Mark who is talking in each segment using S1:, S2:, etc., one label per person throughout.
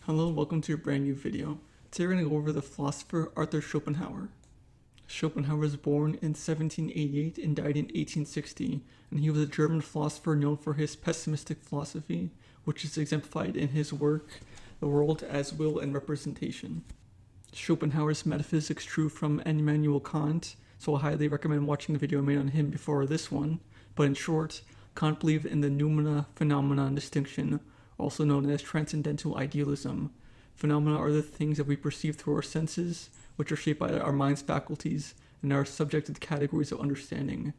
S1: Hello and welcome to a brand new video. Today we're going to go over the philosopher Arthur Schopenhauer. Schopenhauer was born in 1788 and died in 1860, and he was a German philosopher known for his pessimistic philosophy, which is exemplified in his work, The World as Will and Representation. Schopenhauer's metaphysics drew from Immanuel Kant, so I highly recommend watching the video I made on him before this one, but in short, Kant believed in the noumena-phenomenon distinction, also known as transcendental idealism. Phenomena are the things that we perceive through our senses, which are shaped by our mind's faculties and are subject to the categories of understanding.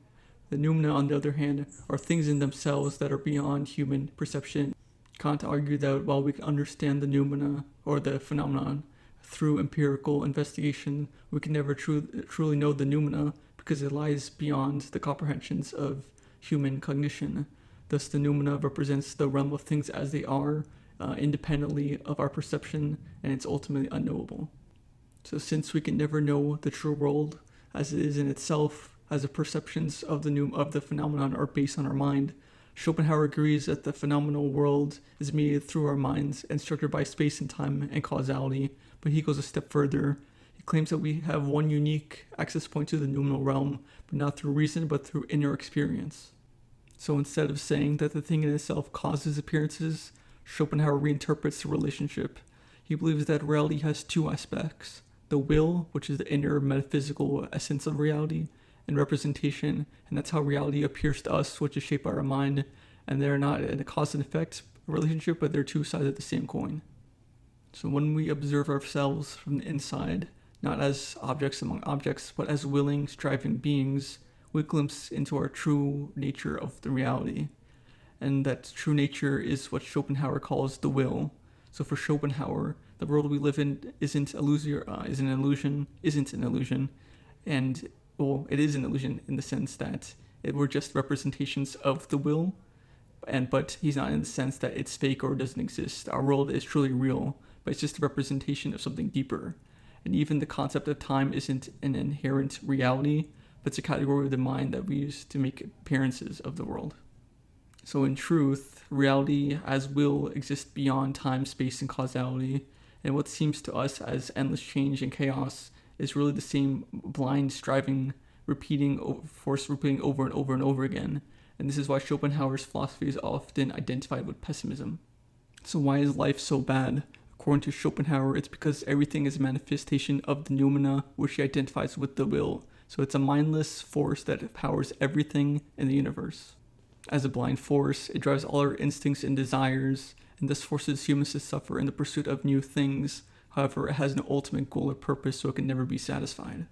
S1: The noumena, on the other hand, are things in themselves that are beyond human perception. Kant argued that while we can understand the noumena, or the phenomenon, through empirical investigation, we can never truly know the noumena because it lies beyond the comprehensions of human cognition. Thus, the noumena represents the realm of things as they are, independently of our perception, and it's ultimately unknowable. So since we can never know the true world as it is in itself, as the perceptions of the phenomenon are based on our mind, Schopenhauer agrees that the phenomenal world is mediated through our minds and structured by space and time and causality, but he goes a step further. He claims that we have one unique access point to the noumenal realm, but not through reason, but through inner experience. So instead of saying that the thing in itself causes appearances, Schopenhauer reinterprets the relationship. He believes that reality has two aspects: the will, which is the inner metaphysical essence of reality, and representation, and that's how reality appears to us, which is shaped by our mind, and they're not in a cause and effect relationship, but they're two sides of the same coin. So when we observe ourselves from the inside, not as objects among objects, but as willing, striving beings, we glimpse into our true nature of the reality. And that true nature is what Schopenhauer calls the will. So for Schopenhauer, the world we live in isn't an illusion, and well, it is an illusion in the sense that we're just representations of the will, but he's not in the sense that it's fake or doesn't exist. Our world is truly real, but it's just a representation of something deeper. And even the concept of time isn't an inherent reality, but it's a category of the mind that we use to make appearances of the world. So in truth, reality as will exists beyond time, space, and causality, and what seems to us as endless change and chaos is really the same blind striving, repeating over and over and over again. And this is why Schopenhauer's philosophy is often identified with pessimism. So why is life so bad? According to Schopenhauer, it's because everything is a manifestation of the noumena, which he identifies with the will. So it's a mindless force that powers everything in the universe. As a blind force, it drives all our instincts and desires, and thus forces humans to suffer in the pursuit of new things. However, it has no ultimate goal or purpose, so it can never be satisfied.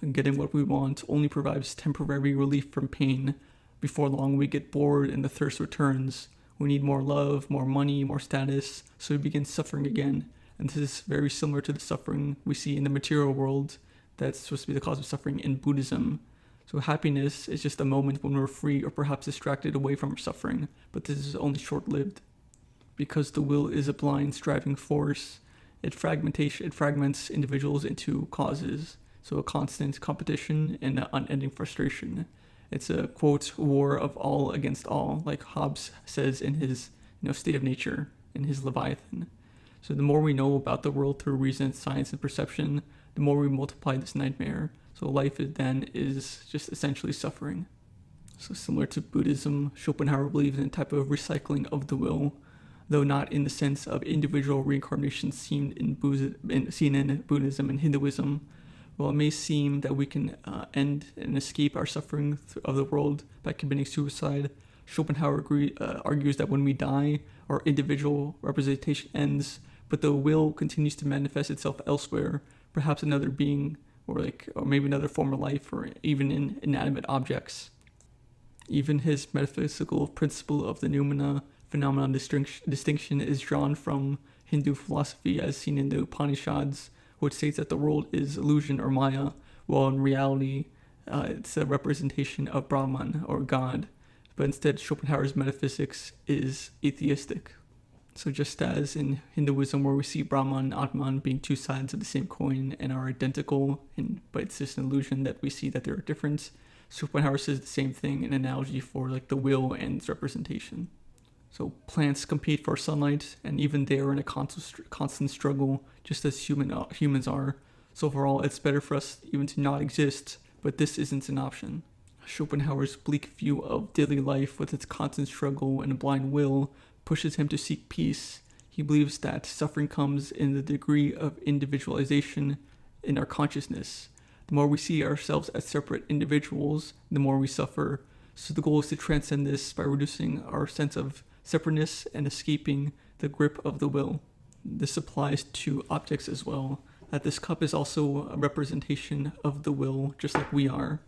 S1: And getting what we want only provides temporary relief from pain. Before long, we get bored and the thirst returns. We need more love, more money, more status, so we begin suffering again. And this is very similar to the suffering we see in the material world that's supposed to be the cause of suffering in Buddhism. So happiness is just a moment when we're free or perhaps distracted away from our suffering, but this is only short-lived. Because the will is a blind, striving force, it fragments individuals into causes, so a constant competition and an unending frustration. It's a, quote, war of all against all, like Hobbes says in his State of Nature, in his Leviathan. So the more we know about the world through reason, science, and perception, the more we multiply this nightmare. So life is just essentially suffering. So similar to Buddhism, Schopenhauer believes in a type of recycling of the will, though not in the sense of individual reincarnation seen in Buddhism and Hinduism. While it may seem that we can end and escape our suffering of the world by committing suicide, Schopenhauer argues that when we die, our individual representation ends, but the will continues to manifest itself elsewhere, perhaps another being, or maybe another form of life, or even in inanimate objects. Even his metaphysical principle of the noumena phenomenon distinction is drawn from Hindu philosophy as seen in the Upanishads, which states that the world is illusion or Maya, while in reality it's a representation of Brahman or God. But instead, Schopenhauer's metaphysics is atheistic. So just as in Hinduism, where we see Brahman and Atman being two sides of the same coin and are identical, but it's just an illusion that we see that they're different, Schopenhauer says the same thing in analogy for the will and its representation. So plants compete for sunlight, and even they are in a constant struggle, just as humans are. So overall, it's better for us even to not exist, but this isn't an option. Schopenhauer's bleak view of daily life with its constant struggle and blind will pushes him to seek peace. He believes that suffering comes in the degree of individualization in our consciousness. The more we see ourselves as separate individuals, the more we suffer. So the goal is to transcend this by reducing our sense of separateness and escaping the grip of the will. This applies to objects as well, that this cup is also a representation of the will, just like we are.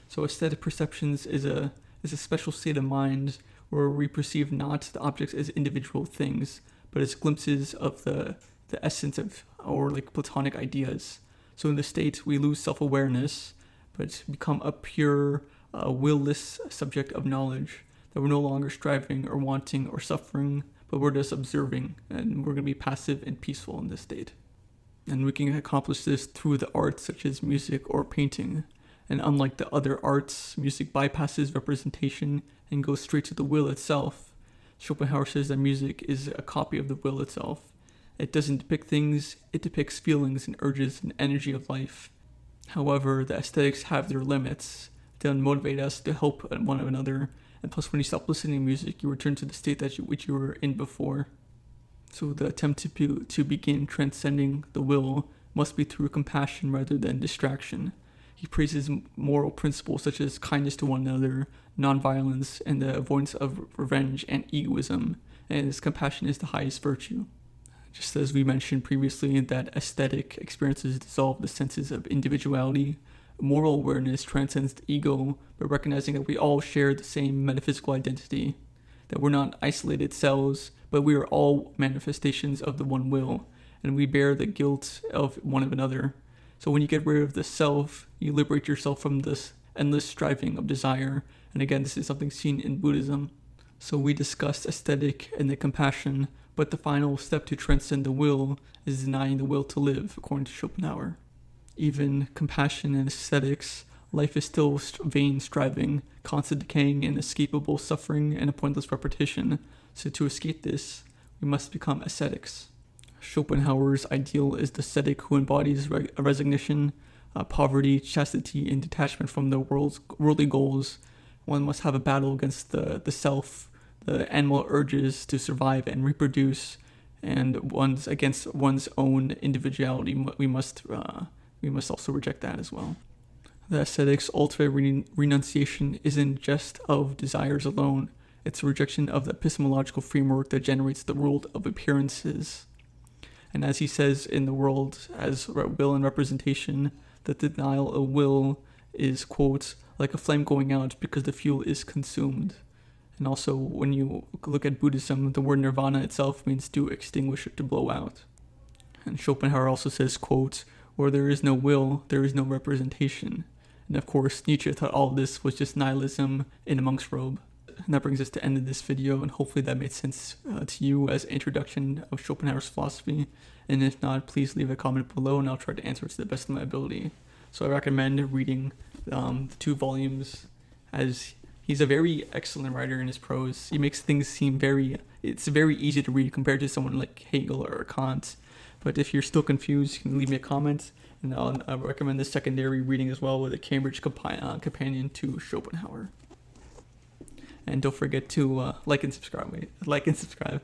S1: So aesthetic perceptions is a special state of mind where we perceive not the objects as individual things, but as glimpses of the essence of our like Platonic ideas. So in this state, we lose self-awareness, but become a pure, will-less subject of knowledge, that we're no longer striving or wanting or suffering, but we're just observing, and we're going to be passive and peaceful in this state. And we can accomplish this through the arts such as music or painting. And unlike the other arts, music bypasses representation and goes straight to the will itself. Schopenhauer says that music is a copy of the will itself. It doesn't depict things, it depicts feelings and urges and energy of life. However, the aesthetics have their limits. They don't motivate us to help one another. And plus, when you stop listening to music, you return to the state which you were in before. So the attempt to begin transcending the will must be through compassion rather than distraction. He praises moral principles such as kindness to one another, nonviolence, and the avoidance of revenge and egoism, and his compassion is the highest virtue. Just as we mentioned previously, that aesthetic experiences dissolve the senses of individuality, moral awareness transcends the ego by recognizing that we all share the same metaphysical identity, that we're not isolated cells, but we are all manifestations of the one will, and we bear the guilt of one another. So when you get rid of the self, you liberate yourself from this endless striving of desire. And again, this is something seen in Buddhism. So we discussed aesthetic and the compassion, but the final step to transcend the will is denying the will to live, according to Schopenhauer. Even compassion and aesthetics, life is still vain striving, constant decaying and inescapable suffering and a pointless repetition. So to escape this, we must become ascetics. Schopenhauer's ideal is the ascetic who embodies resignation, poverty, chastity, and detachment from the worldly goals. One must have a battle against the self, the animal urges to survive and reproduce, and against one's own individuality. We must also reject that as well. The ascetic's ultimate renunciation isn't just of desires alone. It's a rejection of the epistemological framework that generates the world of appearances. And as he says in The World as Will and Representation, the denial of will is, quote, like a flame going out because the fuel is consumed. And also, when you look at Buddhism, the word nirvana itself means to extinguish or to blow out. And Schopenhauer also says, quote, where there is no will, there is no representation. And of course, Nietzsche thought all of this was just nihilism in a monk's robe. And that brings us to the end of this video, and hopefully that made sense to you as an introduction of Schopenhauer's philosophy. And if not, please leave a comment below and I'll try to answer it to the best of my ability. So I recommend reading the 2 volumes, as he's a very excellent writer in his prose. He makes things seem it's very easy to read compared to someone like Hegel or Kant. But if you're still confused, you can leave me a comment, and I'll recommend the secondary reading as well with a Cambridge companion to Schopenhauer. And don't forget to like and subscribe.